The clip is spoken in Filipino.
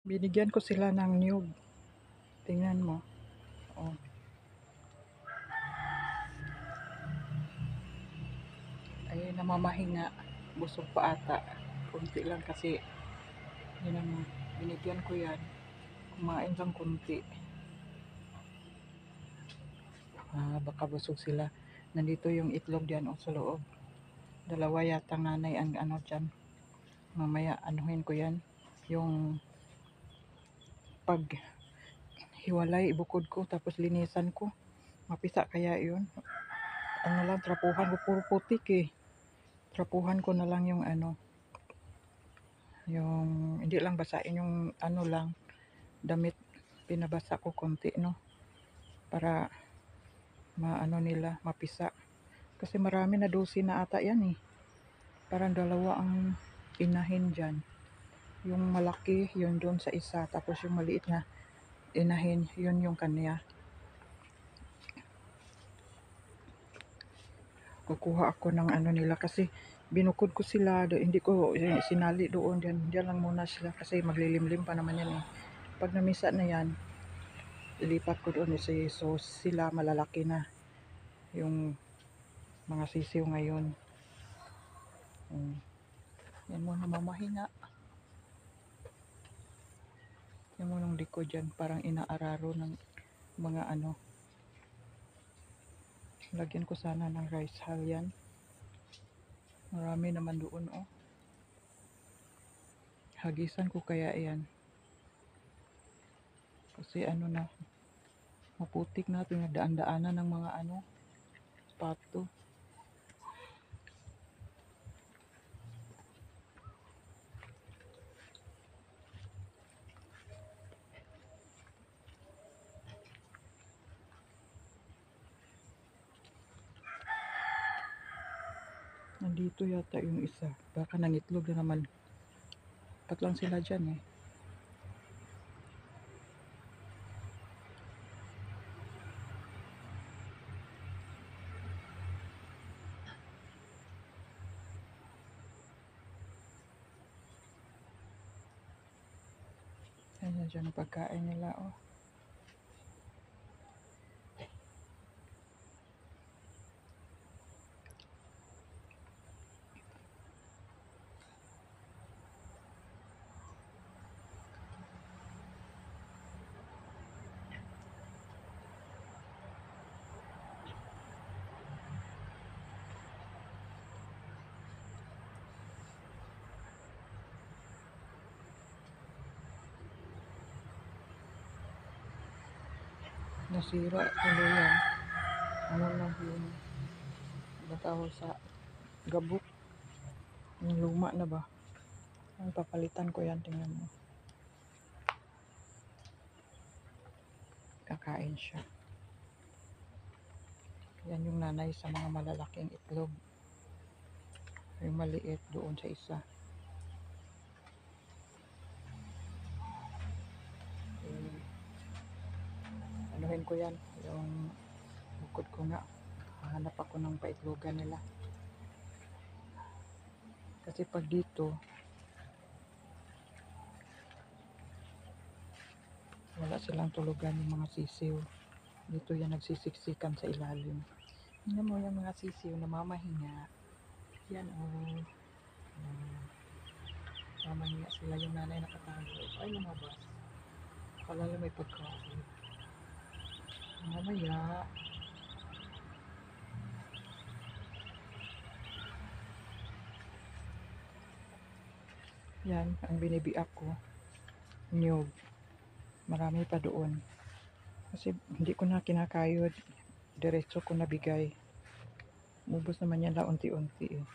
Binigyan ko sila ng niyog. Tingnan mo. Oh. Ay, namamahinga. Busog pa ata. Kunti lang kasi. Yun ang binigyan ko yan. Kumain lang kunti. Baka busog sila. Nandito yung itlog diyan sa loob. Dalawa yata nanay ang ano dyan. Mamaya anuhin ko yan. Yung pag hiwalay, ibukod ko. Tapos linisan ko. Mapisa kaya yun. Ano lang, trapuhan ko. Puro putik eh. Trapuhan ko na lang yung ano. Yung hindi lang basain yung ano lang. Damit. Pinabasa ko konti no. Para maano nila, mapisa. Kasi marami na 12 na ata yan eh. Parang dalawa ang inahin dyan. Yung malaki, yun doon sa isa. Tapos yung maliit na inahin, yun yung kanya. Kukuha ako ng ano nila kasi binukod ko sila. Hindi ko sinali doon. Diyan lang muna sila kasi maglilimlim pa naman yan eh. Pag namisa na yan, ilipat ko doon eh. So sila malalaki na. Yung mga sisiw ngayon. Yan mo namamahinga. Yan mo nung likod dyan. Parang inaararo ng mga ano. Lagyan ko sana ng rice hull yan. Marami naman doon oh. Hagisan ko kaya yan. Kasi ano na. Maputik na. Pinagdaan-daanan ng mga ano. Pato. Nandito yata yung isa. Baka nangitlog na naman. Pat lang sila dyan eh. Ayan dyan ang pagkain nila oh. Nasira tuloy yan. Ano lang yung batawag sa gabok. Yung luma na ba? Ang papalitan ko yan. Tingnan mo. Kakain siya. Yan yung nanay sa mga malalaking itlog. Yung maliit doon sa isa. Anuhin ko yan. Yung bukod ko nga. Hanap ako ng paitlogan nila. Kasi pag dito, wala silang tulugan yung mga sisiw. Dito yan nagsisiksikan sa ilalim. Tingnan mo yung mga sisiw na mamahinga. Yan oh. Mamahinga sila yung nanay nakatago. Ay lumabas. Kalala may pagkain. Mamaya. Yan ang binibiak ko. Niyog. Marami pa doon. Kasi hindi ko na kinakayod. Diretso ko nabigay. Ubos naman yan la unti-unti eh.